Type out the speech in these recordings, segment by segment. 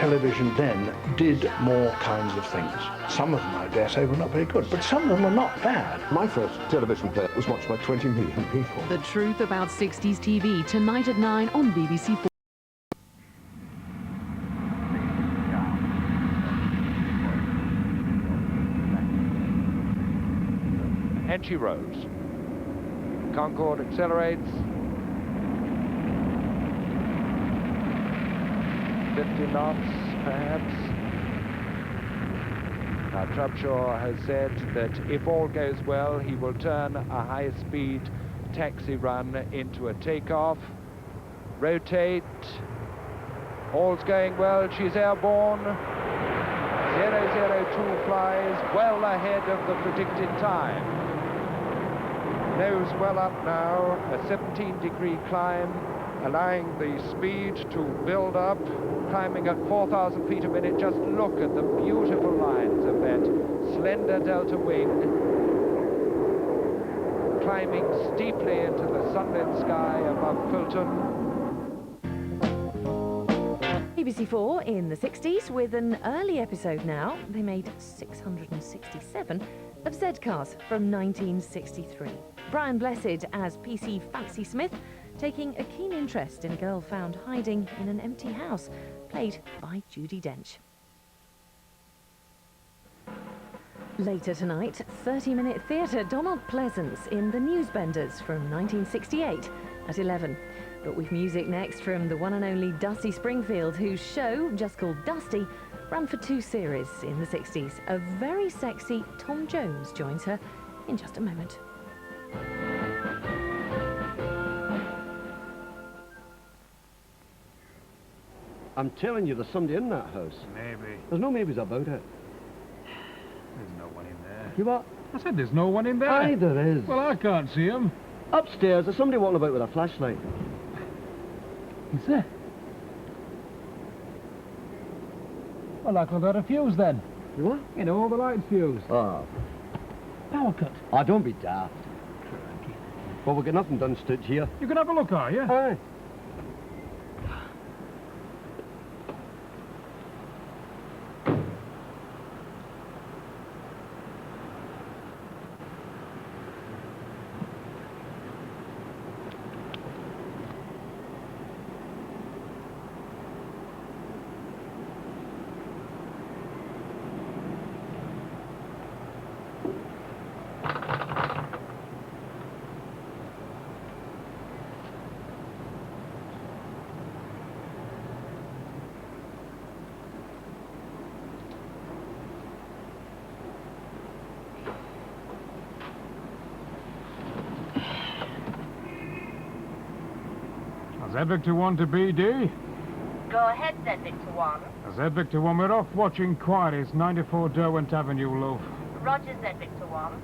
television then did more kinds of things. Some of them, I dare say, were not very good, but some of them were not bad. My first television play was watched by 20 million people. The truth about 60s TV, tonight at 9 on BBC4. And she rose. Concorde accelerates. 50 knots, perhaps. Now, Trubshaw has said that if all goes well, he will turn a high-speed taxi run into a takeoff. Rotate. All's going well. She's airborne. 002 flies well ahead of the predicted time. Nose well up now, a 17-degree climb, allowing the speed to build up, climbing at 4,000 feet a minute. Just look at the beautiful lines of that slender delta wing, climbing steeply into the sunlit sky above Filton. BBC4 in the 60s with an early episode now. They made 667 of Z-Cars from 1963. Brian Blessed as PC Fancy Smith, taking a keen interest in a girl found hiding in an empty house, played by Judy Dench. Later tonight, 30-minute theatre, Donald Pleasance in The Newsbenders from 1968 at 11. But with music next from the one and only Dusty Springfield, whose show, just called Dusty, ran for 2 series in the 60s. A very sexy Tom Jones joins her in just a moment. I'm telling you, there's somebody in that house. Maybe. There's no maybes about it. There's no one in there. You what? I said there's no one in there. Aye, there is. Well, I can't see him. Upstairs, there's somebody walking about with a flashlight. Is there? Well, I could have a fuse then. You what? You know, all the lights fused. Oh. Power cut. Oh, don't be daft. Well, we'll get nothing done stitch here. You can have a look, are you? Aye. Z Victor 1 to BD. Go ahead, Z Victor 1. Z Victor 1, we're off watch inquiries, 94 Derwent Avenue, Love. Roger, Z Victor 1.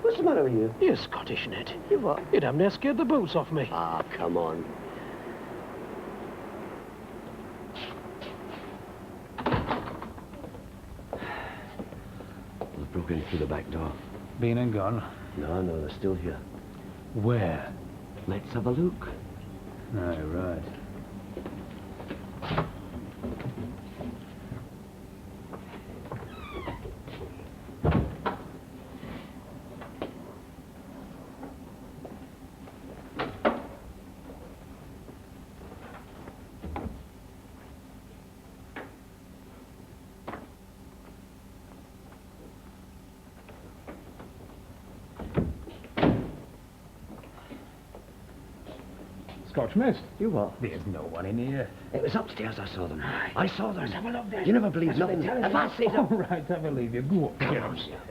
What's the matter with you? You're Scottish, Ned. You what? You damn near scared the boots off me. Ah, come on. They've broken in through the back door. Been and gone. No, they're still here. Where? Let's have a look. Aye, right. Scotch mist. You what? There's no one in here. It was upstairs I saw them. Aye. I saw them. Let's have a look then. You never believe That's what nothing. they're telling If I say All them... right, I believe you. Go up. Get upstairs.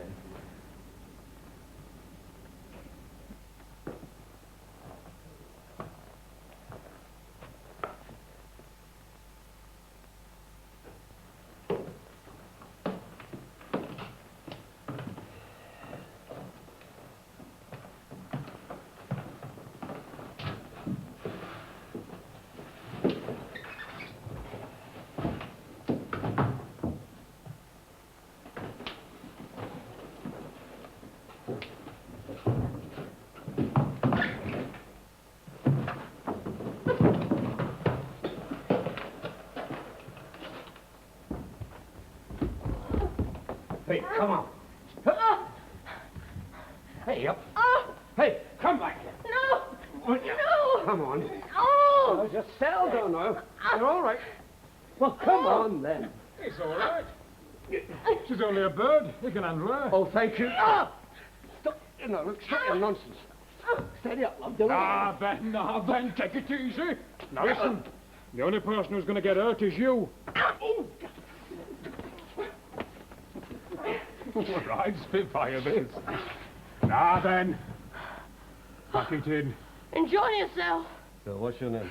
Hey, come on. Hey, up. Hey, come back here. No! No! Come on. Oh! Just settle down now. You're all right. Well, come on, then. It's all right. She's only a bird. You can handle her. Oh, thank you. Stop. No, look, stop your nonsense. Steady up, love. Nah, Ben, take it easy. Now, listen. The only person who's going to get hurt is you. Right, Spitfire this. Now then, pack it in. Enjoying yourself. So, what's your name?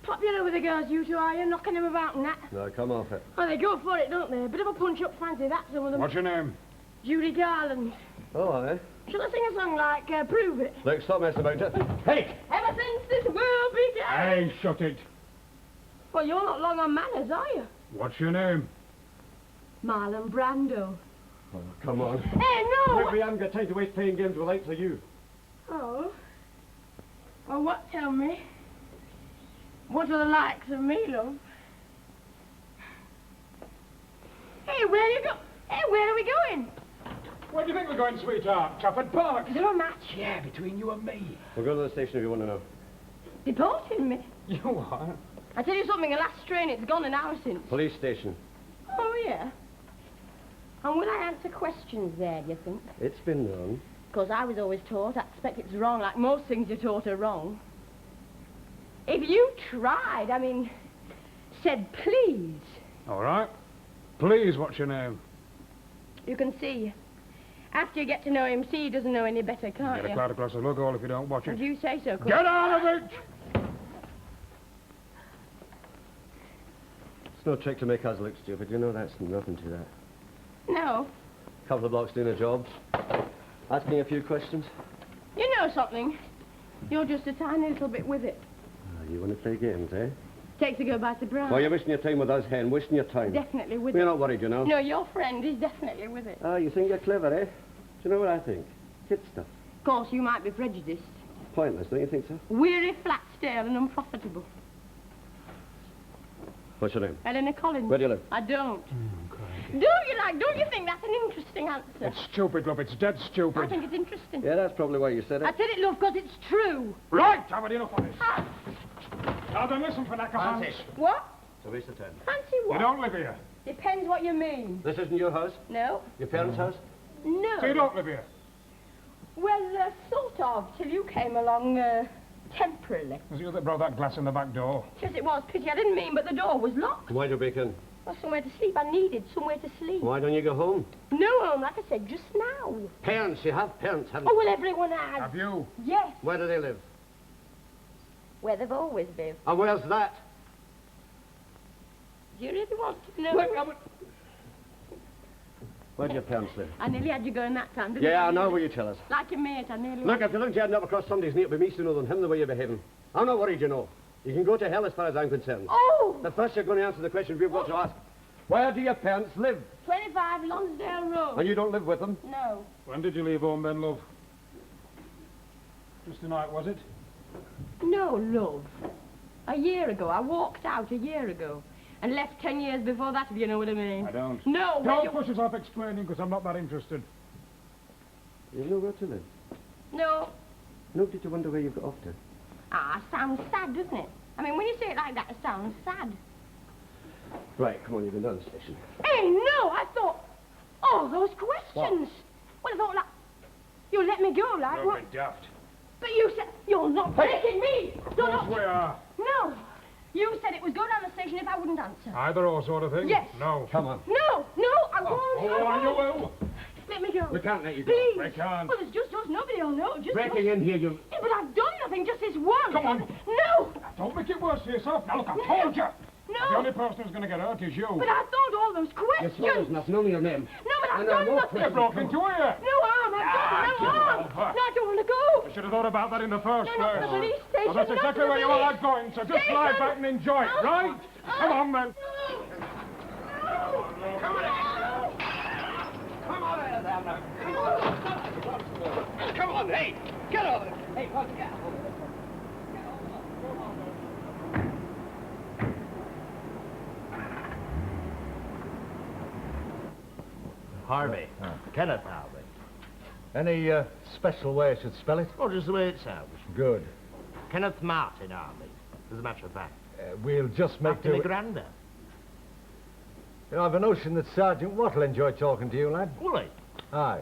Popular with the girls, you two, are you? Knocking them about and that. No, come off it. Oh, they go for it, don't they? A bit of a punch-up fancy, that, some of them. What's your name? Judy Garland. Oh, eh? Shall I sing a song like Prove It? Look, stop messing about it. Hey! Ever since this world began. Hey, shut it. Well, you're not long on manners, are you? What's your name? Marlon Brando. Oh, come on. Hey, no! We haven't got time to waste playing games with likes of you. Oh. Well, what, tell me? What are the likes of me, love? Hey, where you go? Hey, where are we going? Where do you think we're going, sweetheart? Trafford Park? Is there a match? Yeah, between you and me. We'll go to the station if you want to know. Deporting me. You are? I tell you something, the last train, it's gone an hour since. Police station. Oh, yeah? And will I answer questions there, do you think? It's been known. Because I was always taught, I expect it's wrong, like most things you're taught are wrong. If you tried, said please. All right. Please, what's your name? You can see. After you get to know him, see he doesn't know any better, can't Get a you? cloud across the lug hole if you don't watch it. If you say so, Get out of it! It's no trick to make us look stupid. You know that's nothing to that. No. Couple of blocks doing a job. Asking a few questions. You know something. You're just a tiny little bit with it. Oh, you want to play games, eh? Takes a girl by surprise. Well, you're wasting your time with us, Hen. Wasting your time. Definitely with We're it. not worried, you know. No, your friend is definitely with it. Ah, you think you're clever, eh? Do you know what I think? Kid stuff. Of course, you might be prejudiced. Pointless, don't you think so? Weary, flat, stale, and unprofitable. What's your name? Eleanor Collins. Where do you live? I don't. Don't you think that's an interesting answer? It's stupid, love. It's dead stupid. I think it's interesting. Yeah, that's probably why you said I it. said it, love, because it's true. Right, I've had enough of this. Now then, listen, Fanaka. What? It's a waste of time. Fancy what? You don't live here. Depends what you mean. This isn't your house? No. Your parents' house? No. So you don't live here? Well, sort of, till you came along, temporarily. Was it you that brought that glass in the back door? Yes, it was pity. I didn't mean, but the door was locked. Why'd you break in? Well, somewhere to sleep. I needed somewhere to sleep. Why don't you go home? No home, like I said, just now. Parents, you have parents, haven't Oh, you? well, everyone has. Have you? Yes, Where do they live? where they've always lived. And where's that? Do you really want to know? Where do your parents live? I nearly had you going that time, didn't I? Yeah, I know where you tell us. Like a mate, I nearly... Look, if you look to end up across somebody's knee, it'll be me sooner than him the way you're behaving. I'm not worried, you know. You can go to hell as far as I'm concerned. Oh! But first you're going to answer the question we've got to ask. Where do your parents live? 25 Lonsdale Road. And you don't live with them? No. When did you leave home then, love? Just tonight, was it? No, love. A year ago. I walked out a year ago. And left 10 years before that, if you know what I mean. I don't. No, Don't push us off explaining, because I'm not that interested. You've nowhere to live. No. Nobody to wonder where you've got off to. Ah, sounds sad, doesn't it? I mean, when you say it like that, it sounds sad. Right, come on, you've been down the station. Hey, no, I thought... Oh, those questions. Well, I thought, like... You let me go, like... Don't be daft. But you said... You're not breaking me! Of course we are. No. You said it was go down the station if I wouldn't answer. Either or sort of thing? Yes. No. Come on. No, I won't. Oh, you will. Let me go. We can't let you go. Please. We can't. Well, it's just us. Nobody will know. Just Breaking us. in here, you... Yeah, but I've done nothing. Just this one. Come on. No. Don't make it worse for yourself. Now, look, I've told you. No. The only person who's going to get hurt is you. But I thought all those You questions. told us enough, none of your name. No, but I've And I'm done more nothing. You broke into here. No harm. I've done no get harm. over. No, I don't want to go. I should have thought about that in the first No, not to place. the police station. Well, that's not exactly to the where you police are going, so just station. lie back and enjoy it, right? Come on, then. No. down now. Come on, hey, get over. Hey, folks, get over. Harvey. Kenneth Harvey. Any special way I should spell it? Oh, just the way it sounds. Good. Kenneth Martin Harvey, as a matter of fact. We'll just make After do. me grander. You know, I've a notion that Sergeant Watt'll enjoy talking to you, lad. Will he? Aye.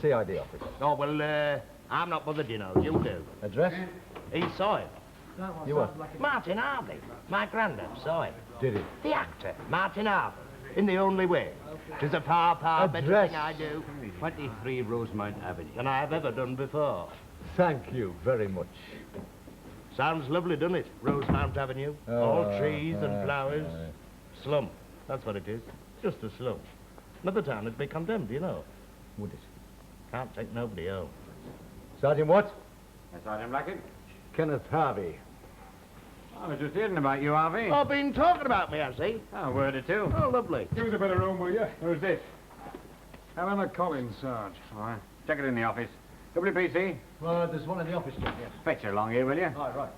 CID officer. Oh, well, I'm not bothered, you know. You do. Address? He saw him. You what? Martin Harvey. My granddad saw him. Did he? The actor, Martin Harvey. In The Only Way. 'Tis a far, far better Address. thing I do. 23 Rosemount Avenue. Than I have ever done before. Thank you very much. Sounds lovely, doesn't it? Rosemount Avenue. All trees and flowers. Slum. That's what it is. Just a slum. Another town would be condemned, you know. Would it? Can't take nobody home. Sergeant what? Sergeant Blackett. Kenneth Harvey. I was just hearing about you, Harvey. Oh, been talking about me, has he? Oh, a word or two. Oh, lovely. Give us a bit of room, will you? Who's this? Helena Collins, Sarge. All right. Check it in the office. WPC? There's one in the office, yes. Fetch her along here, will you? Aye, right.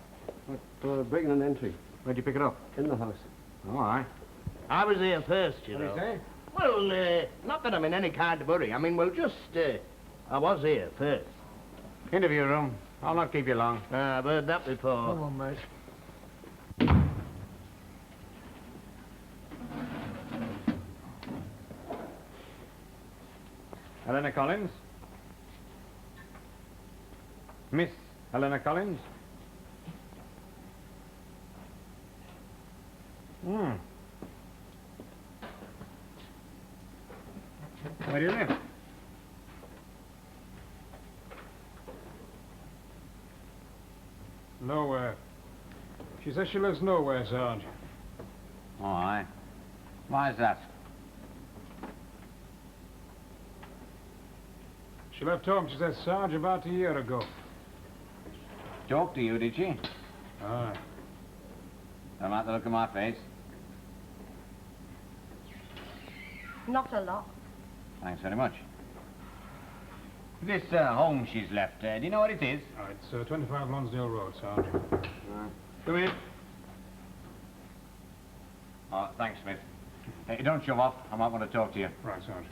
But, breaking an entry. Where'd you pick it up? In the house. All right. I was here first, you know. What do you say? Well, not that I'm in any kind of hurry. I mean, well, just, I was here first. Interview room. I'll not keep you long. I've heard that before. Come on, mate. Helena Collins? Miss Helena Collins? Where do you live? Nowhere. She says she lives nowhere, Sarge. Oh, aye. Why is that? She left home, she says, Sarge, about a year ago. Talked to you, did she? Aye. Don't like the look of my face. Not a lot. Thanks very much. This home she's left, do you know what it is? Oh, it's 25 Lonsdale Road, Sarge. Come in. Oh, thanks, Smith. Hey, don't shove off. I might want to talk to you. Right, Sarge.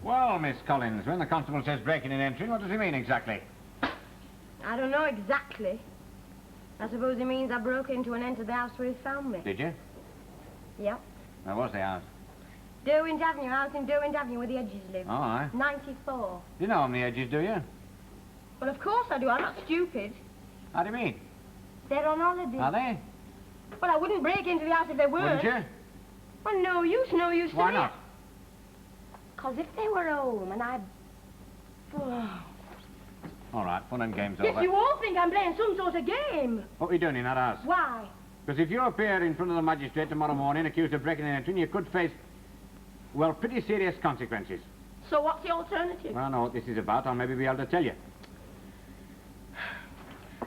Well, Miss Collins, when the constable says breaking and entering, what does he mean exactly? I don't know exactly. I suppose he means I broke into and entered the house where he found me. Did you? Yep. Where was the house? Derwent Avenue, house in Derwent Avenue where the Edges live. Oh, aye. 94. You know on the Edges, do you? Well, of course I do. I'm not stupid. How do you mean? They're on holiday. Are they? Well, I wouldn't break into the house if they weren't. Wouldn't you? Well, no use to Why me. not? Because if they were home and I... All right, fun and games Yes, over. you all think I'm playing some sort of game. What are you doing in that house? Why? Because if you appear in front of the magistrate tomorrow morning accused of breaking and entering, you could face, well, pretty serious consequences. So what's the alternative? Well, I know what this is about. I'll maybe be able to tell you.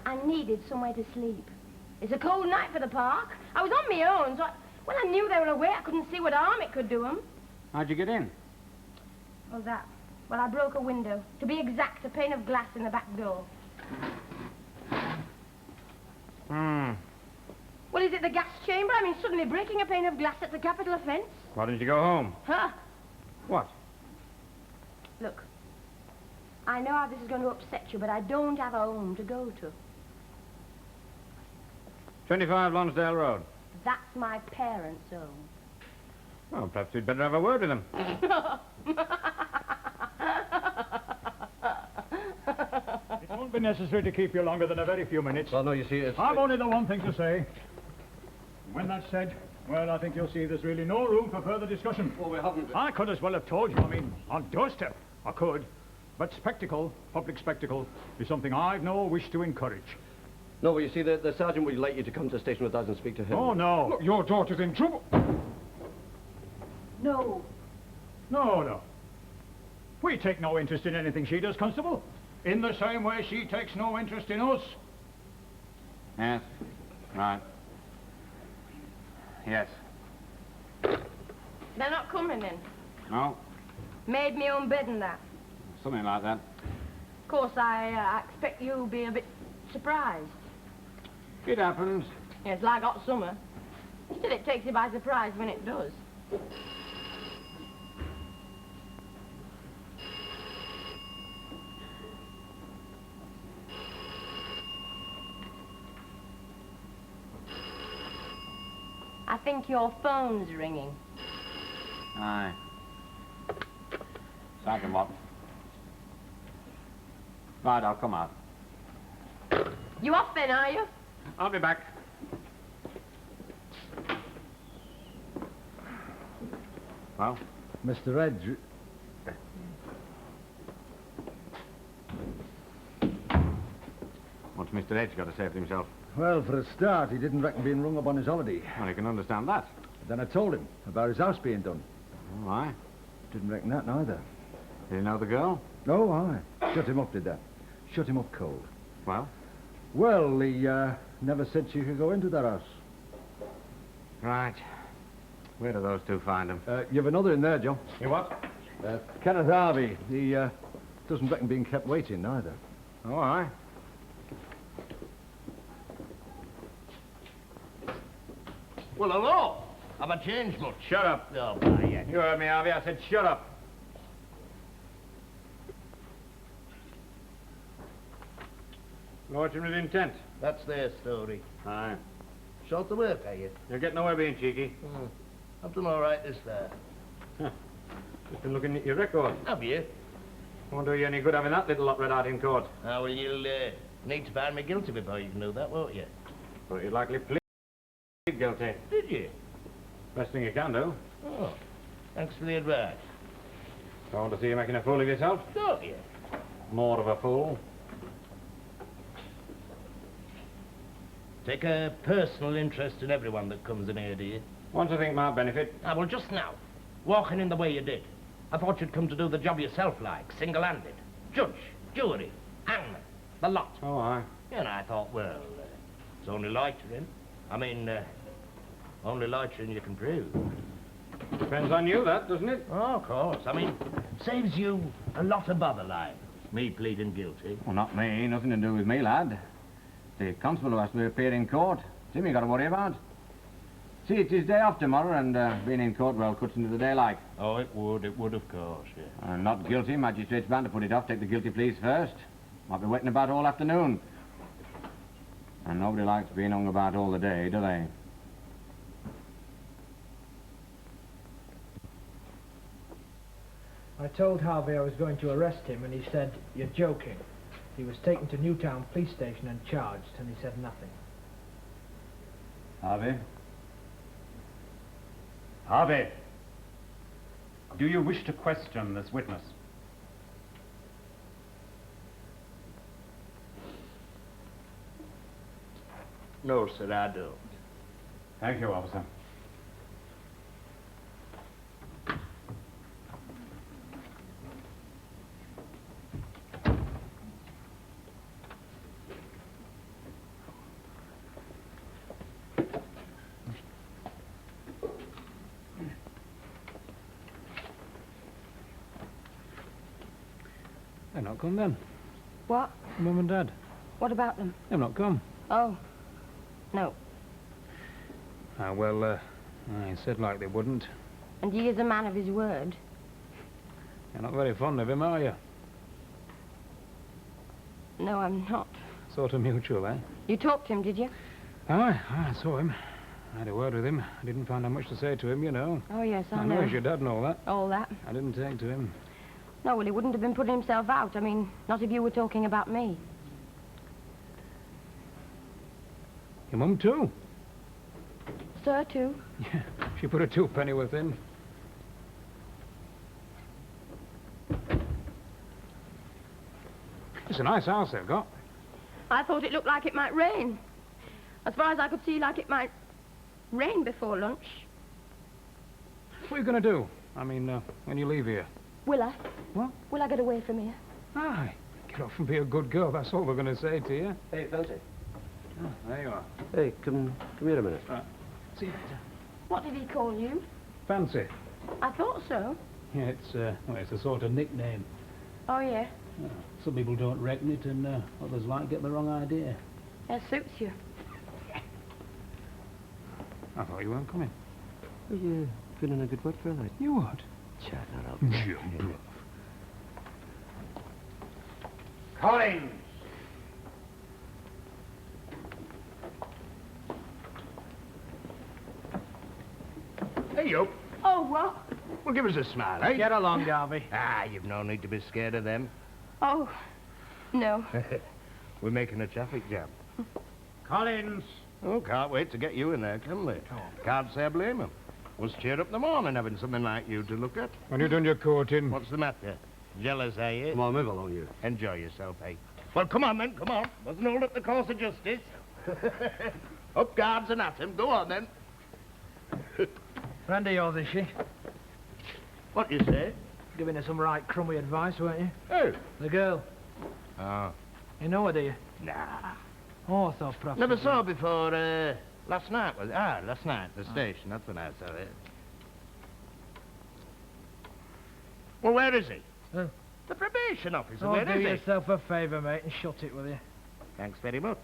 I needed somewhere to sleep. It's a cold night for the park. I was on my own, so when I knew they were away, I couldn't see what harm it could do them. How'd you get in? Well, I broke a window. To be exact, a pane of glass in the back door. Well, is it the gas chamber? I mean, suddenly breaking a pane of glass, that's a capital offence. Why didn't you go home? Huh? What? Look, I know how this is going to upset you, but I don't have a home to go to. 25 Lonsdale Road. That's my parents' home. Well, perhaps we'd better have a word with them. It won't be necessary to keep you longer than a very few minutes. Well, no, you see, it's... I've only the one thing to say. When that's said, well, I think you'll see there's really no room for further discussion. Well, we haven't... I could as well have told you, I mean, on doorstep. I could. But spectacle, public spectacle, is something I've no wish to encourage. No, well, you see, the sergeant would like you to come to the station with us and speak to him. Oh, no. Look, your daughter's in trouble. No. No. We take no interest in anything she does, Constable. In the same way she takes no interest in us. Yes. Right. Yes. They're not coming in. No, Made me own bed and that. something like that. Of course, I expect you'll be a bit surprised. It happens. Yeah, it's like hot summer. Still, it takes you by surprise when it does. I think your phone's ringing. Aye. Second what? Right, I'll come out. You off then, are you? I'll be back. Well? Mr. Edge... What's Mr. Edge got to say for himself? Well, for a start, he didn't reckon being rung up on his holiday. Well, you can understand that. Then I told him about his house being done. Oh, aye. Didn't reckon that neither. Did he know the girl? Oh, aye. Shut him up, did that. Shut him up cold. Well? Well, he never said she could go into that house. Right. Where do those two find him? You've another in there, John. You what? Kenneth Harvey. He doesn't reckon being kept waiting neither. Oh, aye. Well, hello. Have I changed much? Shut up. Oh, by yeah. You heard me, Harvey. I said shut up. Lordship is intent. That's their story. Aye. Short the work, are you? You're getting away being cheeky. I've done all right this there. Just been looking at your record. Have you? Won't do you any good having that little lot read out in court. Oh, well, you'll need to find me guilty before you can do that, won't you? But you'd likely plead guilty. Did you? Best thing you can do. Oh, thanks for the advice. I want to see you making a fool of yourself. Don't you? More of a fool. Take a personal interest in everyone that comes in here, do you? Want to think my benefit? Ah, well, just now, walking in the way you did, I thought you'd come to do the job yourself, like, single-handed. Judge, jury, hangman, the lot. Oh, aye. And I thought, well, it's only loitering. I mean, only loitering you can prove. Depends on you, that, doesn't it? Oh, of course. I mean, saves you a lot of bother, like, me pleading guilty. Well, not me. Nothing to do with me, lad. The constable who has to appear in court. It's him you got to worry about. See, it's his day off tomorrow, and being in court, well, cuts into the day like. Oh, it would, of course, yeah. Not guilty. Magistrate's bound to put it off. Take the guilty pleas first. Might be waiting about all afternoon. And nobody likes being hung about all the day, do they? I told Harvey I was going to arrest him, and he said, "You're joking." He was taken to Newtown police station and charged, and he said nothing. Harvey? Harvey! Do you wish to question this witness? No, sir, I don't. Thank you, officer. They've not come then. What? Mum and Dad. What about them? They've not come. Oh. No. Well, I said like they wouldn't. And he is a man of his word. You're not very fond of him, are you? No, I'm not. Sort of mutual, eh? You talked to him, did you? Aye, I saw him. I had a word with him. I didn't find out much to say to him, you know. Oh, yes, I know he's your dad and all that. All that? I didn't take to him. No, well, he wouldn't have been putting himself out. I mean, not if you were talking about me. Your mum, too? Sir, too? Yeah, she put a twopennyworth in. It's a nice house they've got. I thought it looked like it might rain. As far as I could see, like it might rain before lunch. What are you going to do? I mean, when you leave here? Will I? What? Will I get away from here? Aye. Get off and be a good girl. That's all we're going to say to you. Hey, Fancy. Oh, there you are. Hey, come here a minute. Right. See you later. What did he call you? Fancy. I thought so. Yeah, it's a sort of nickname. Oh, yeah. Some people don't reckon it, and others might get the wrong idea. It suits you. I thought you weren't coming. Are you feeling a good word for a night? You what? Chat that up. Jump. Collins! Hey, you. Oh, what? Well, give us a smile, eh? Get along, Garvey. Ah, you've no need to be scared of them. Oh, no. We're making a traffic jam. Collins! Oh, can't wait to get you in there, can they? Can't say I blame them. Was cheer up in the morning having something like you to look at. When you done your coating? What's the matter? Jealous, are you? Come on, move along, you. Enjoy yourself, eh? Well, come on, then, come on. Mustn't hold up the course of justice. Up guards and at him. Go on, then. Friend of yours, is she? What you say? Giving her some right crummy advice, weren't you? Who? The girl. Oh. You know her, do you? Nah. Oh, I thought perhaps... Never saw her before, last night, was it? Ah, last night, at the station. That's when I saw it. Well, where is he? Huh? The probation officer, Oh, where do is he? yourself a favour, mate, and shut it, will you? Thanks very much.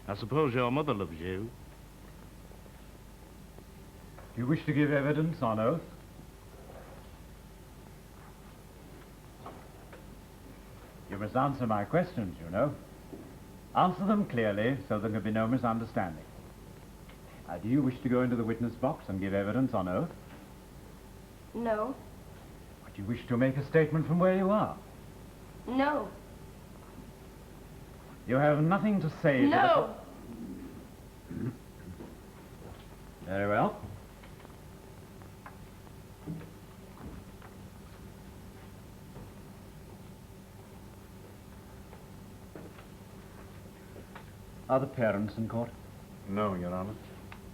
I suppose your mother loves you. Do you wish to give evidence on oath? You must answer my questions, you know. Answer them clearly so there can be no misunderstanding. Do you wish to go into the witness box and give evidence on oath? No. Do you wish to make a statement from where you are? No. You have nothing to say to No. the... Very well. Are the parents in court? No, Your Honor.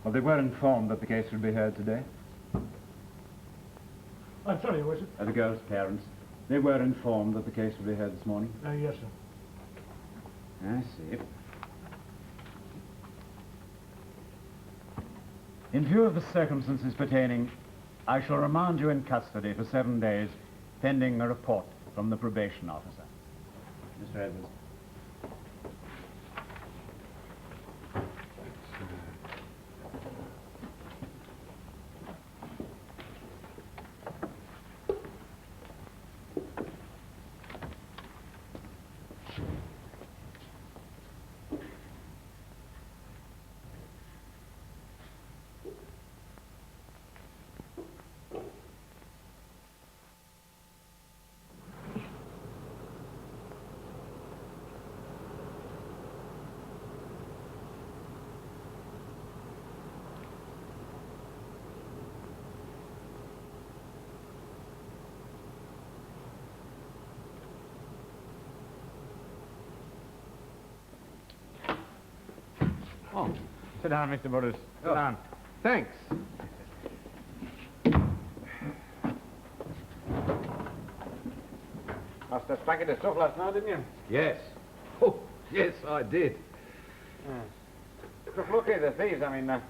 Well, they were informed that the case would be heard today. I'm sorry, was it? The girl's parents. They were informed that the case would be heard this morning. Yes, sir. I see. In view of the circumstances pertaining, I shall remand you in custody for 7 days, pending a report from the probation officer. Mr. Edwards. Oh, sit down, Mr. Burroughs. Sit down. Thanks. Lost a packet of stuff last night, didn't you? Yes. Oh, yes, I did. Took lucky, the thieves. I mean,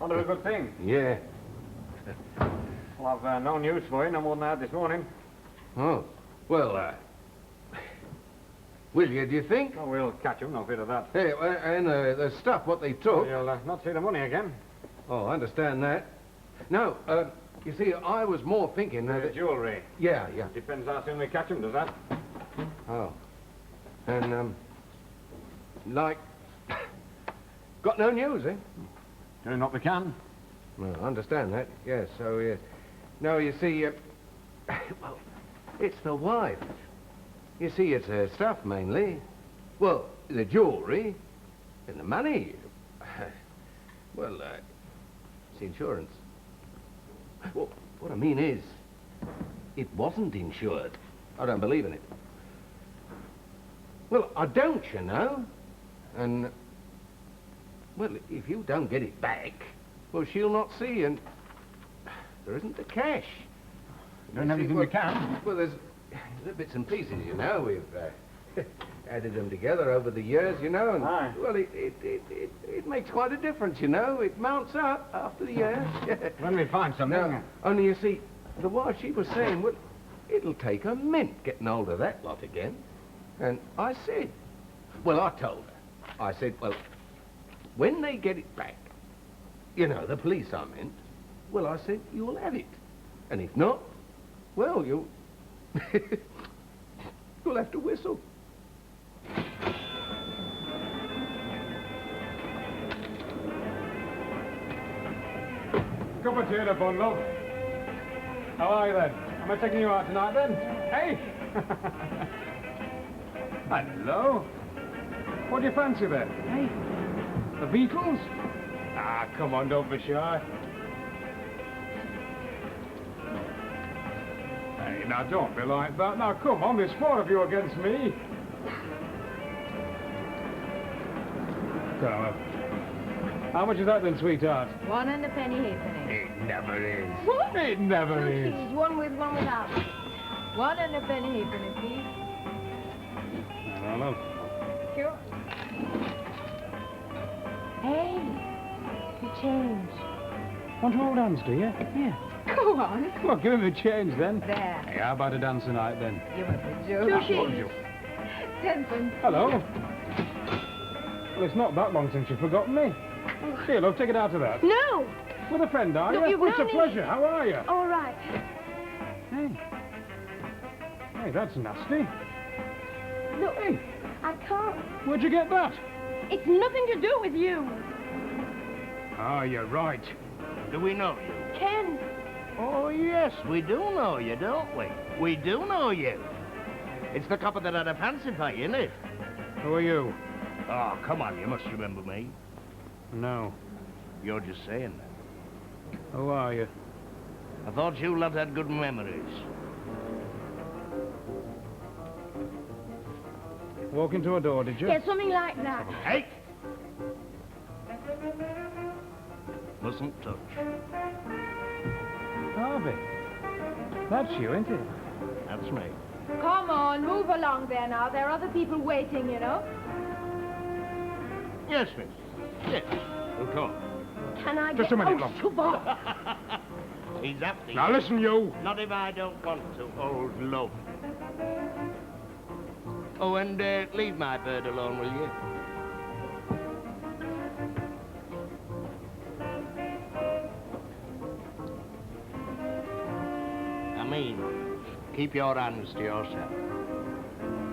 onto a good thing. Yeah. Well, I've no news for you, no more than I had this morning. Oh, well, will you, do you think? Oh, we'll catch them, no fear of that. Hey, and the stuff, what they took... You'll not see the money again. Oh, I understand that. No, you see, I was more thinking that... The jewellery. Yeah. Depends how soon we catch them, does that? Oh. And, like... Got no news, eh? Doing what we can. Well, I understand that. Yes, so, yes. No, you see, well, it's the wife. You see, it's her stuff, mainly. Well, the jewellery and the money. Well, it's insurance. Well, what I mean is, it wasn't insured. I don't believe in it. Well, I don't, you know. And, well, if you don't get it back, well, she'll not see, and there isn't the cash. Doing everything we can. Well, there's bits and pieces, you know. added them together over the years, you know, and, Aye. well, it makes quite a difference, you know. It mounts up after the years. When we find something... Now, only you see, the wife, she was saying, well, it'll take a mint getting hold of that lot again. And I said, well, I told her. I said, well, when they get it back, you know, the police I meant, well, I said, you'll have it. And if not, well, you'll... you'll have to whistle. Cup of tea and a bun, love. How are you then? Am I taking you out tonight then? Hey! Hello. What do you fancy then? Hey? The Beatles? Ah, come on, don't be shy. Hey, now don't be like that. Now come on, there's 4 of you against me. Come on. How much is that then, sweetheart? 1 and a penny halfpenny. It never is. What? It never is. Please, one with, one without. 1 and a penny halfpenny, please. I don't know. Sure. Hey, the change. Want to hold hands, do you? Yeah. Go on. Well, give me the change then. There. Hey, how about a dance tonight then? You must be joking. 2 shillings. 10 pence. Hello. Well, it's not that long since you've forgotten me. Here, love, take it out of that. No! With a friend, are Look, you? you've Well, it's a known pleasure. How are you? All right. Hey. Hey, that's nasty. Look, Hey, I can't. where'd you get that? It's nothing to do with you. Ah, you're right. Do we know you? Ken. Oh, yes, we do know you, don't we? We do know you. It's the copper that had a fancy for you, isn't it? Who are you? Oh, come on, you must remember me. No. You're just saying that. Who are you? I thought you lot had good memories. Walk into a door, did you? Yeah, something like that. Hey! Mustn't touch. Harvey. That's you, isn't it? That's me. Come on, move along there now. There are other people waiting, you know. Yes, miss. Yes. Of course. Can I Just get... a minute, oh, love. shove off. He's after you. Now listen, you. Not if I don't want to, old love. Oh, and leave my bird alone, will you? I mean, keep your hands to yourself.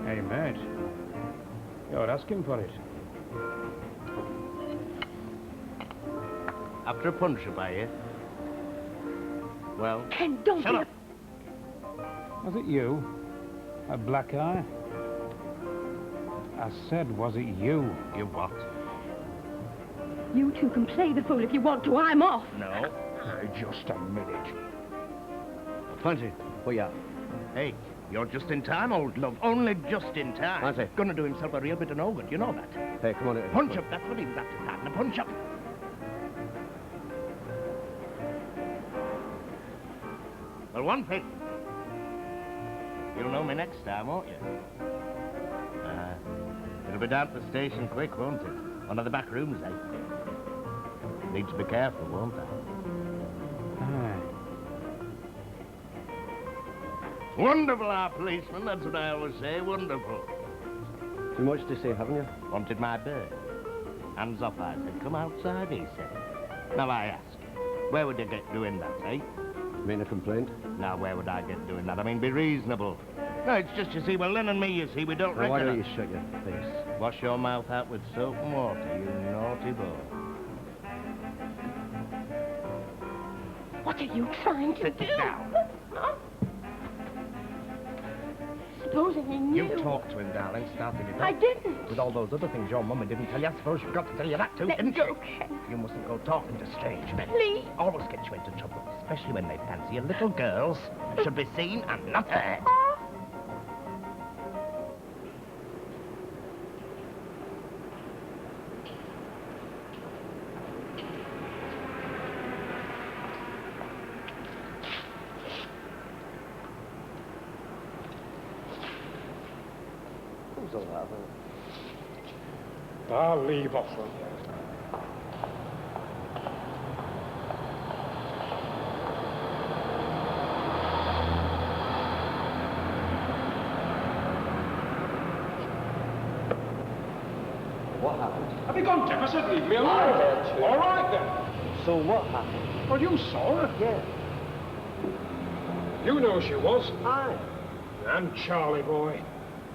Hey, mate. You're asking for it. After a punch-up, are you? Well, Ken, don't shut be up. Was it you? A black eye? I said, was it you? You what? You two can play the fool if you want to. I'm off. No. Hey, just a minute. Fancy, where you at? Hey, you're just in time, old love. Only just in time. Fancy. Gonna do himself a real bit of no good, you know that. Hey, come on in. Punch up, that's what he was after, starting a punch up. Well, one thing. You'll know me next time, won't you? It'll be down to the station quick, won't it? One of the back rooms, eh? Need to be careful, won't I? Aye. Wonderful, our policeman, that's what I always say, wonderful. Too much to say, haven't you? Wanted my bird. Hands off, I said. Come outside, he said. Now I ask, where would you get doing that, eh? Making a complaint? Now, where would I get doing that? I mean, be reasonable. No, it's just, you see, well, Lynn and me, you see, we don't Now, why reckon... don't you shut your face? Wash your mouth out with soap and water, you naughty boy. What are you trying to do? down. Huh? Supposing he knew. You talked to him, darling, started it I up. didn't. With all those other things your mummy didn't tell you, I suppose you've got to tell you that too, Let didn't go, you? Ken. You mustn't go talking to strange men. Please. Always get you into trouble, especially when they fancy you. Little girls should be seen and not heard. still have I'll leave off them. What happened? Have you gone deaf? I said leave me alone. I heard you. All right, then. So what happened? Well, you saw her. Yeah. You know she was. Aye. And Charlie boy.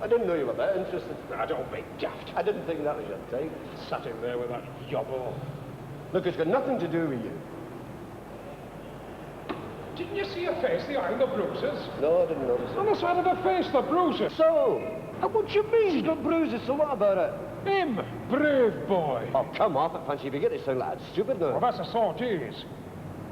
I didn't know you were that interested. Now, don't be daft. I didn't think that was your type. Sat in there with that yobble. Look, it's got nothing to do with you. Didn't you see her face, the eye and the bruises? No, I didn't notice it. On the side of her face, the bruises. So? What do you mean? She's got bruises, so what about her? Him, brave boy. Oh, come off it, Fancy. Begin to sound like stupid now. Well, that's a sort is.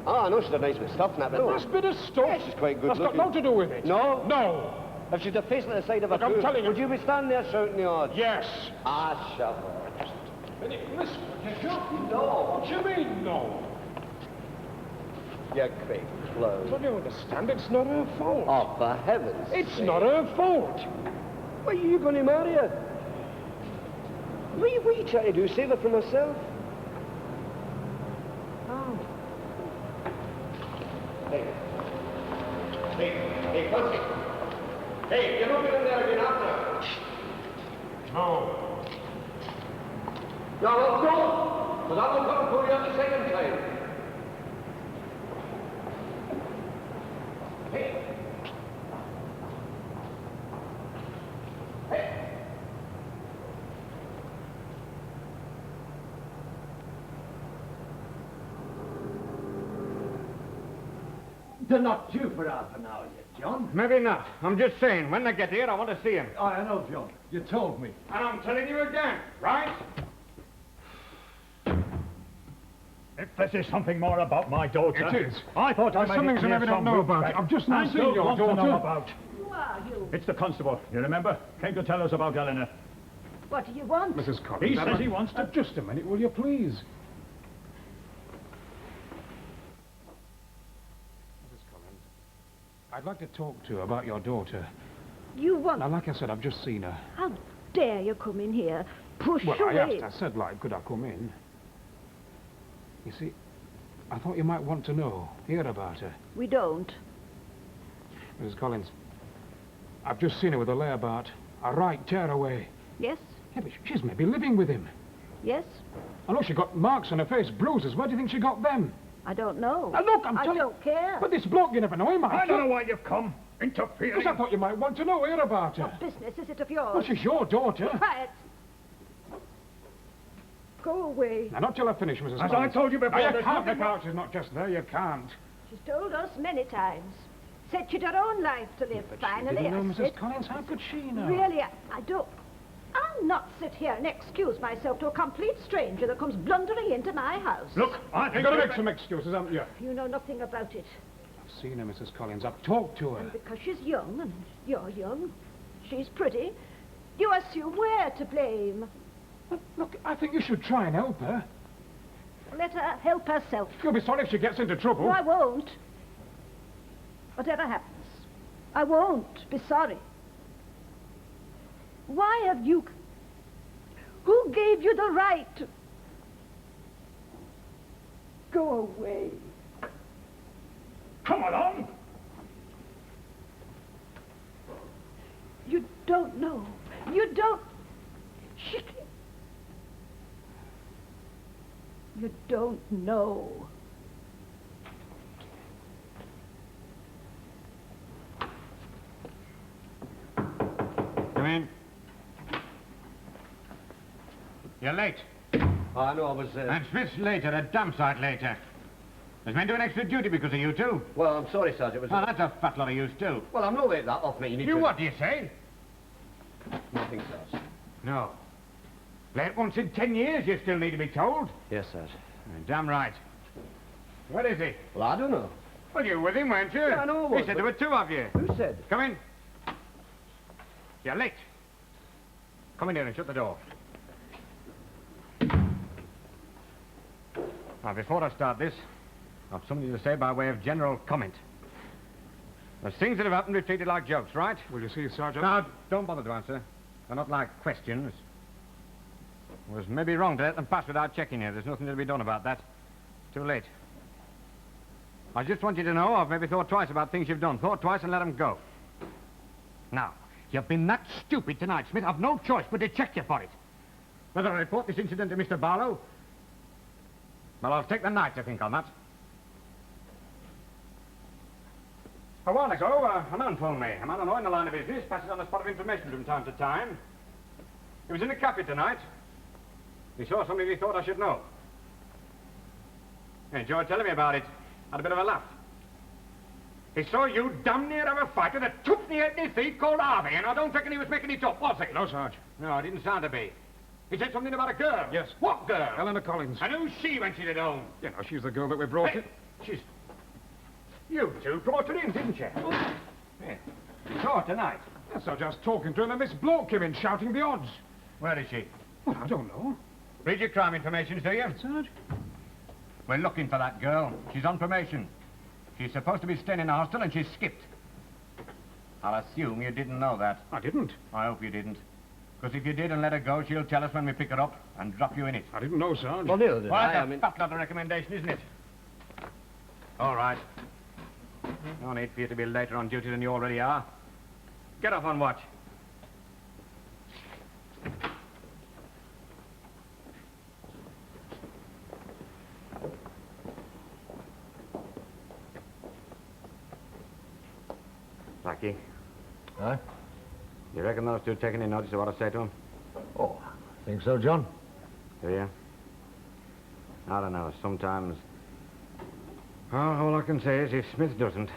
Oh, I know she's a nice bit of stuff, now, but... A nice bit of stuff? Yeah, she's quite good That's looking. got nothing to do with it. No? No. If she'd have faced at the side of a Look, I'm truth, telling you. would you be standing there shouting the odds? Yes. Ah, shut up. Listen, did you? No. What do you mean, no? You great clown. Don't you understand? It's not her fault. Oh, for heaven's It's sake. not her fault. Why are you going to marry her? What are you trying to do? Save her from herself? Oh. Hey, Fancy. Hey, you're not going in there again after. No. No, well, go. Because I will come and pull you out the second time. Hey. They're not due for half an hour yet, John. Maybe not. I'm just saying, when they get here, I want to see him. Oh, I know, John. You told me. And I'm telling you again, right? If this is something more about my daughter... It is. I thought I There's might something hear I don't know some about. back. I've just not I seen don't your want to know daughter. about. Who are you? It's the constable, you remember? Came to tell us about Eleanor. What do you want? Mrs. Collins. He says he wants to... Just a minute, will you please? Mrs. Collins, I'd like to talk to you about your daughter. You want... Now, like I said, I've just seen her. How dare you come in here? Push Well, I away. asked. I said, like, could I come in? You see, I thought you might want to know, hear about her. We don't. Mrs. Collins, I've just seen her with a layabout. A right tearaway. Yes? Yeah, but she's maybe living with him. Yes? I know she got marks on her face, bruises. Where do you think she got them? I don't know. Now, look, I'm I telling don't care. But this bloke, you never know, he might... I don't know why you've come. Interfering. Because I thought you might want to know, hear about her. What business is it of yours? Well, she's your daughter. Quiet. Go away. Now, not till I finish, Mrs. As Collins. I told you before, You there's can't, nothing... Nick, she's not just there, you can't. She's told us many times. Said she'd her own life to live. Finally, Didn't know, I Mrs. said, Collins, how could she know? really, I don't. I'll not sit here and excuse myself to a complete stranger that comes blundering into my house. Look, I You've think... got to make some excuses, haven't you? You know nothing about it. I've seen her, Mrs. Collins. I've talked to her. And because she's young, and you're young, she's pretty, you assume we're to blame. Look, I think you should try and help her. Let her help herself. You'll be sorry if she gets into trouble. No, I won't. Whatever happens, I won't be sorry. Why have you... Who gave you the right to... Go away. Come along. You don't know. You don't... Shh. You don't know. Come in. You're late. Oh, I know, I was... And Smith's later, a damn sight later. There's men doing extra duty because of you two. Well, I'm sorry, Sergeant. It was... Oh, that's a fat lot of use, too. Well, I'm not letting that off me. You need You to... what do you say? Nothing, sir. No. Late once in 10 years, you still need to be told. Yes, sir. Damn right. Where is he? Well, I don't know. Well, you were with him, weren't you? Yeah, I know I was, He said but- there were two of you. Who said? Come in. You're late. Come in here and shut the door. Now, before I start this, I've something to say by way of general comment. There's things that have happened we treated like jokes, right? Will you see, Sergeant? Now, don't bother to answer. They're not like questions. It was maybe wrong to let them pass without checking you. There's nothing to be done about that. Too late. I just want you to know I've maybe thought twice about things you've done. Thought twice and let them go. Now, you've been that stupid tonight, Smith. I've no choice but to check you for it. Whether I report this incident to Mr. Barlow... Well, I'll take the night to think on that. A while ago, a man phoned me. A man I know in the line of business passes on a spot of information from time to time. He was in a cafe tonight. He saw something he thought I should know. He enjoyed telling me about it. Had a bit of a laugh. He saw you damn near have a fight with a twopenny-halfpenny thief called Harvey, and I don't reckon he was making it up, was he? No, Sarge. No, it didn't sound to be. He said something about a girl. Yes. What girl? Eleanor Collins. And who's she when she's at home? You know, she's the girl that we brought in. She's... You two brought her in, didn't you? Yeah. You saw her tonight. Yes, I was just talking to her, and this bloke came in shouting the odds. Where is she? Well, I don't know. Read your crime information, do you? Sarge? We're looking for that girl. She's on probation. She's supposed to be staying in a hostel, and she's skipped. I'll assume you didn't know that. I didn't. I hope you didn't. Because if you did and let her go, she'll tell us when we pick her up and drop you in it. I didn't know, Sarge. Well, neither did I. That's a fat lot of recommendation, isn't it? All right. No need for you to be later on duty than you already are. Get off on watch. Blackie. Huh? You reckon those two taking any notice of what I say to them? Oh, I think so, John. Do you? I don't know. Sometimes... Oh, all I can say is if Smith doesn't...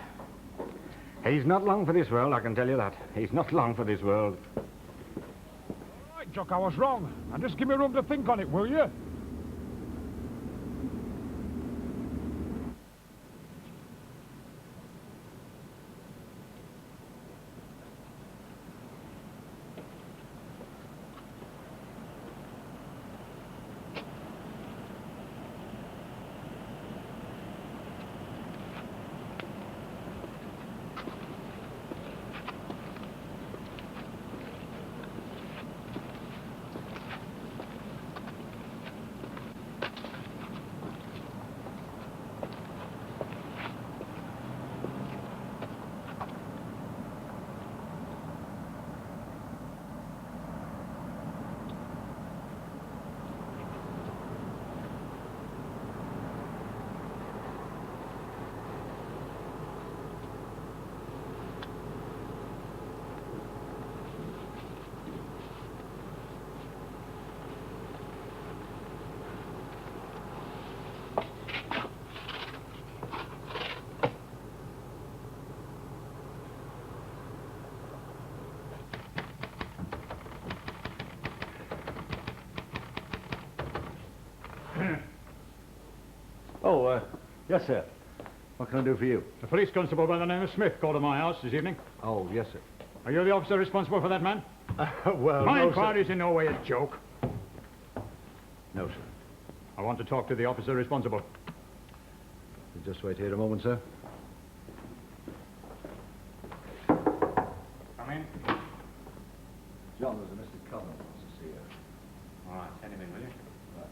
He's not long for this world, I can tell you that. He's not long for this world. All right, Jock, I was wrong. Now just give me room to think on it, will you? Oh, yes, sir. What can I do for you? A police constable by the name of Smith called at my house this evening. Oh, yes, sir. Are you the officer responsible for that man? Well, My no, inquiry's in no way a joke. No, sir. I want to talk to the officer responsible. You just wait here a moment, sir. Come in. John, there's a Mr. Collins wants to see you. All right, send him in, will you? Right.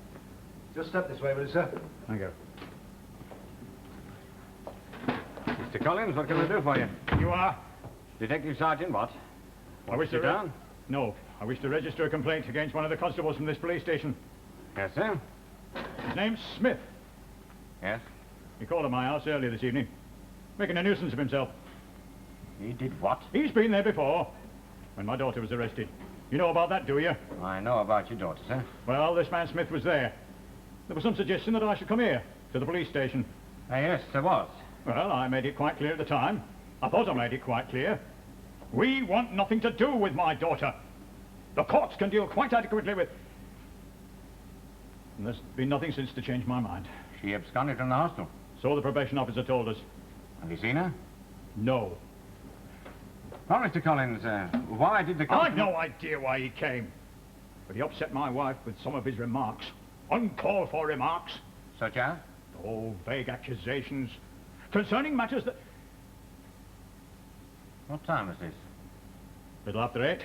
Just step this way, will you, sir? Thank you. Mr. Collins, what can I do for you? You are? Detective Sergeant, what? I wish to... Sit down. No. I wish to register a complaint against one of the constables from this police station. Yes, sir. His name's Smith. Yes? He called at my house earlier this evening, making a nuisance of himself. He did what? He's been there before, when my daughter was arrested. You know about that, do you? I know about your daughter, sir. Well, this man Smith was there. There was some suggestion that I should come here, to the police station. Yes, there was. Well, I made it quite clear at the time. I thought I made it quite clear. We want nothing to do with my daughter. The courts can deal quite adequately with... And there's been nothing since to change my mind. She absconded from the hostel. So the probation officer told us. Have you seen her? No. Well, Mr. Collins, why did the I've no idea why he came. But he upset my wife with some of his remarks. Uncalled for remarks. Such as? Oh, vague accusations concerning matters that... What time is this? Little after 8.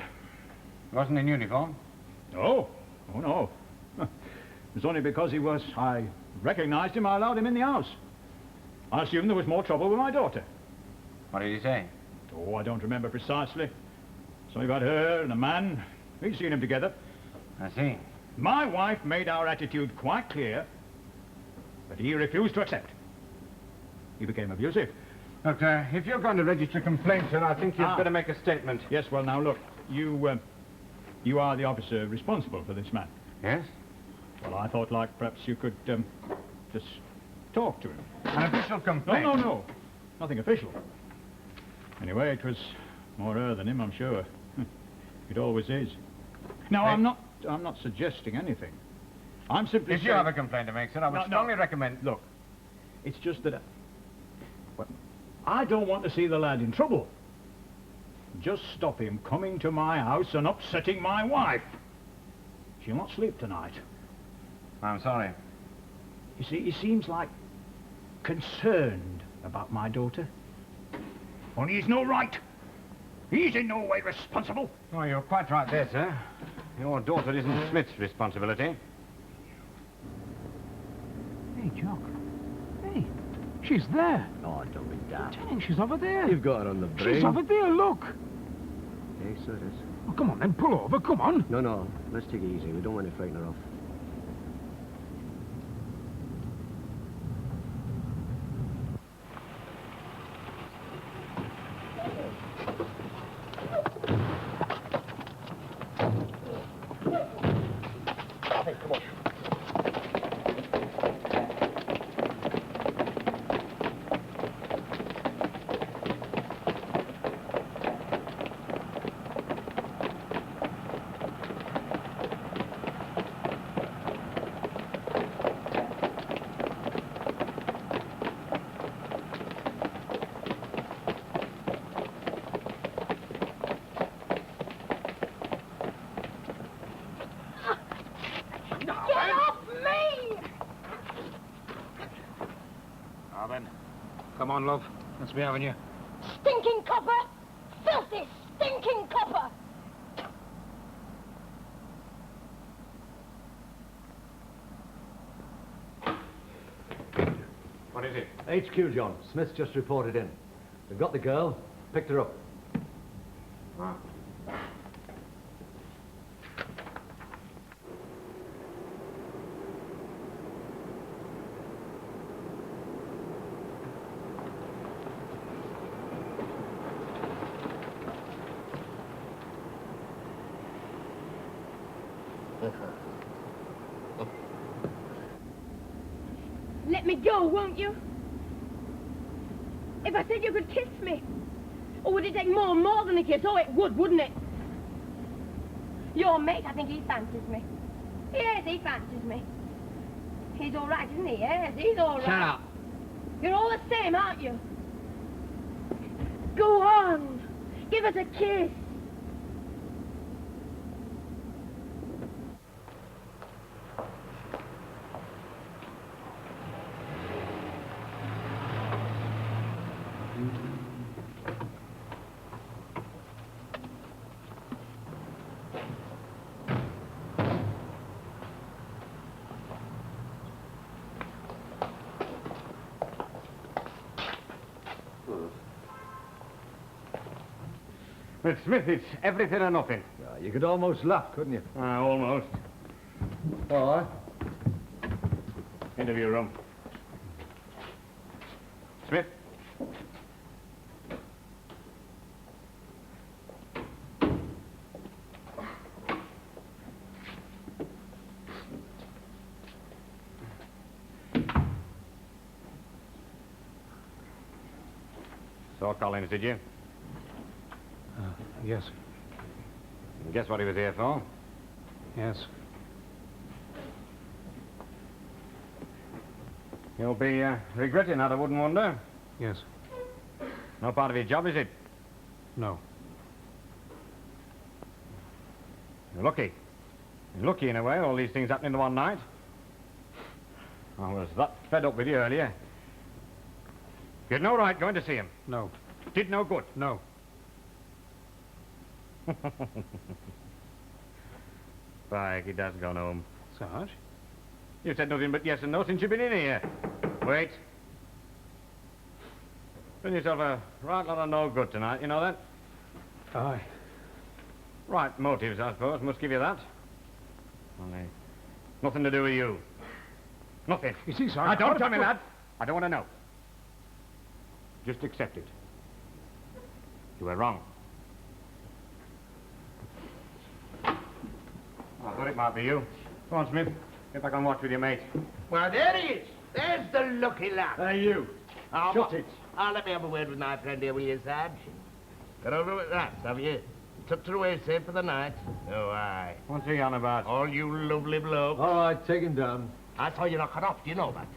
Wasn't in uniform? No. Oh, no. It was only because I recognised him, I allowed him in the house. I assumed there was more trouble with my daughter. What did he say? Oh, I don't remember precisely. Something about her and a man. We'd seen them together. I see. My wife made our attitude quite clear, but he refused to accept. He became abusive. Look, if you're going to register a complaint, sir, I think you'd better make a statement. Yes, well, now, look, you are the officer responsible for this man. Yes? Well, I thought, like, perhaps you could, just talk to him. An official complaint? No. Nothing official. Anyway, it was more her than him, I'm sure. It always is. Now, I'm not suggesting anything. I'm simply If you have a complaint to make, sir, I would strongly recommend... Look, it's just that... Well, I don't want to see the lad in trouble. Just stop him coming to my house and upsetting my wife. She'll not sleep tonight. I'm sorry. You see, he seems like concerned about my daughter. Only he's no right. He's in no way responsible. Oh, you're quite right there, sir. Your daughter isn't Smith's responsibility. Hey, Jock. Hey, she's there. Oh, don't be daft. Lieutenant, she's over there. You've got her on the brain. She's over there, look. Yes, so it is. Oh, come on then, pull over, come on. No, let's take it easy. We don't want to frighten her off. Come on, love. Let's be having you. Stinking copper! Filthy, stinking copper! What is it? HQ, John. Smith's just reported in. They've got the girl, picked her up. Let me go, won't you? If I said you could kiss me, or would it take more than a kiss? Oh, it would, wouldn't it? Your mate, I think he fancies me. Yes, he fancies me. He's all right, isn't he? Yes, he's all right. Shut up. You're all the same, aren't you? Go on. Give us a kiss. But Smith, it's everything or nothing. You could almost laugh, couldn't you? Almost. All right. Interview room. Smith? Saw Collins, did you? Yes. Guess what he was here for? Yes. You'll be regretting that, I wouldn't wonder. Yes. No part of your job, is it? No. You're lucky. You're lucky in a way, all these things happening in one night. I was that fed up with you earlier. You had no right going to see him. No. Did no good. No. Spike, he does gone home. Sarge? You've said nothing but yes and no since you've been in here. Wait. Done yourself a right lot of no good tonight, you know that? Aye. Right motives, I suppose, must give you that. Only nothing to do with you. Nothing. You see, Sarge... Now, don't tell me that. I don't want to know. Just accept it. You were wrong. I thought it might be you. Go on, Smith. Get back on watch with your mate. Well, there he is. There's the lucky lad. Hey, you. Shut it. Let me have a word with my friend here, will you, Sarge? Got over with that, have you? Tucked her away safe for the night? Oh, aye. What's he on about? All you lovely blokes. All right, take him down. I saw you knock her off, do you know that?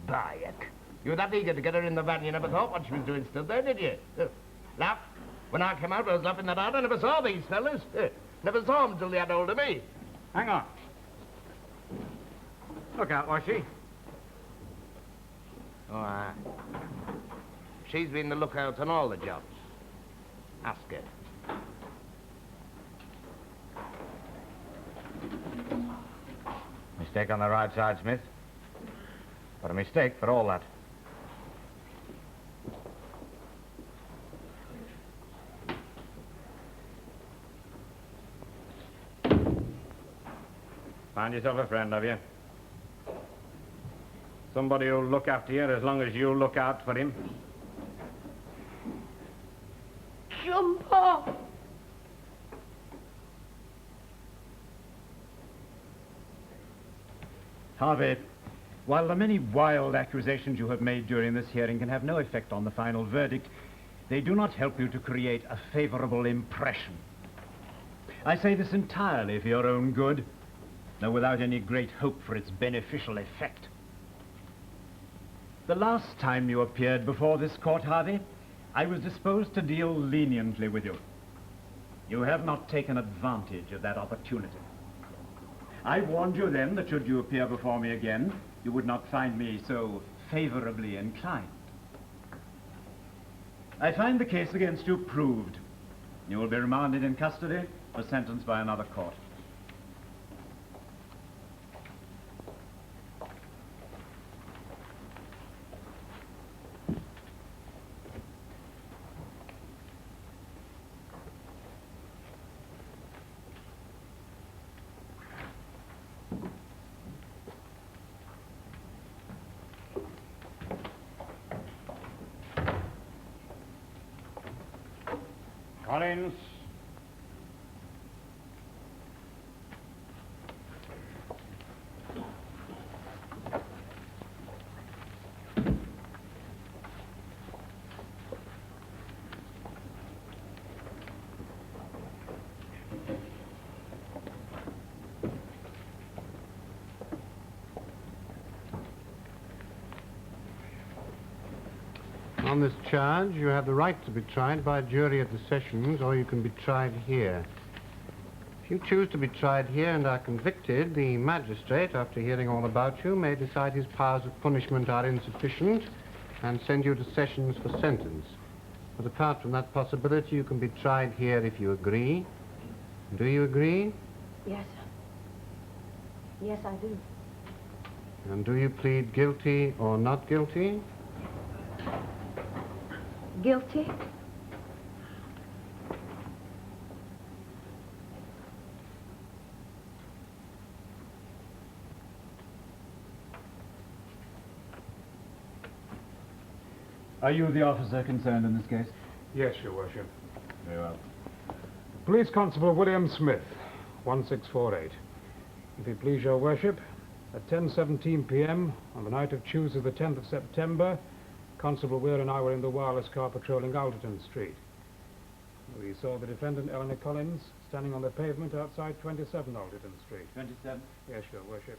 Bayek. You were that eager to get her in the van, you never thought what she was doing stood there, did you? Laugh. When I came out, I was laughing that hard. I never saw these fellas. Never saw them till they had hold of me. Hang on. Look out, was she? Oh, aye. She's been the lookout on all the jobs. Ask her. Mistake on the right side, Smith. But a mistake for all that. Find yourself a friend, have you? Somebody who'll look after you as long as you look out for him. Jump off! Harvey, while the many wild accusations you have made during this hearing can have no effect on the final verdict, they do not help you to create a favorable impression. I say this entirely for your own good, though without any great hope for its beneficial effect. The last time you appeared before this court, Harvey, I was disposed to deal leniently with you. You have not taken advantage of that opportunity. I warned you then that should you appear before me again, you would not find me so favorably inclined. I find the case against you proved. You will be remanded in custody or sentenced by another court. Collins. On this charge, you have the right to be tried by a jury at the sessions, or you can be tried here. If you choose to be tried here and are convicted, the magistrate, after hearing all about you, may decide his powers of punishment are insufficient and send you to sessions for sentence. But apart from that possibility, you can be tried here if you agree. Do you agree? Yes, sir. Yes, I do. And do you plead guilty or not guilty? Guilty? Are you the officer concerned in this case? Yes, Your Worship. Very well. Police Constable William Smith, 1648. If it please Your Worship, at 10:17 p.m. on the night of Tuesday the 10th of September, Constable Weir and I were in the wireless car patrolling Alderton Street. We saw the defendant, Eleanor Collins, standing on the pavement outside 27 Alderton Street. 27? Yes, Your Worship.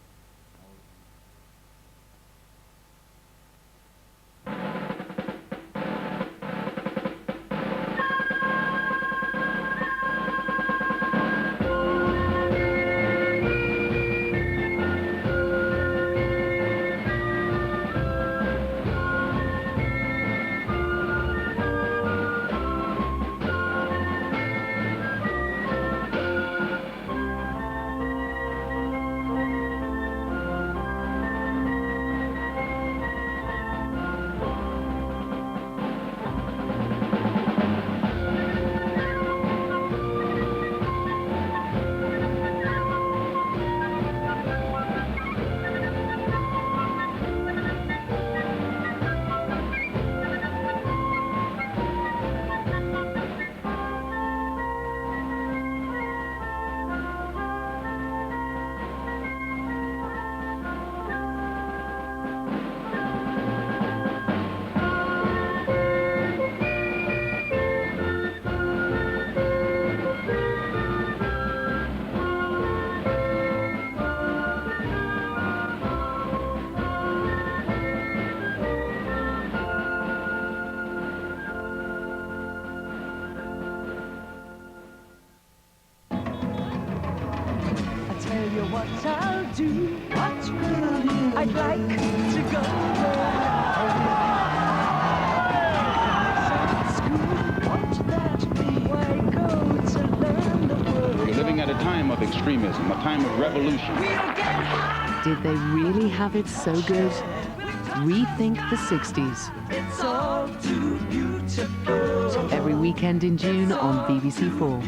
you what I'll do. What will you? I'd like to go school. Won't that be why go to learn the world? You're living at a time of extremism, a time of revolution. Did they really have it so good? Rethink the 60s. It's all too beautiful. Every weekend in June on BBC4.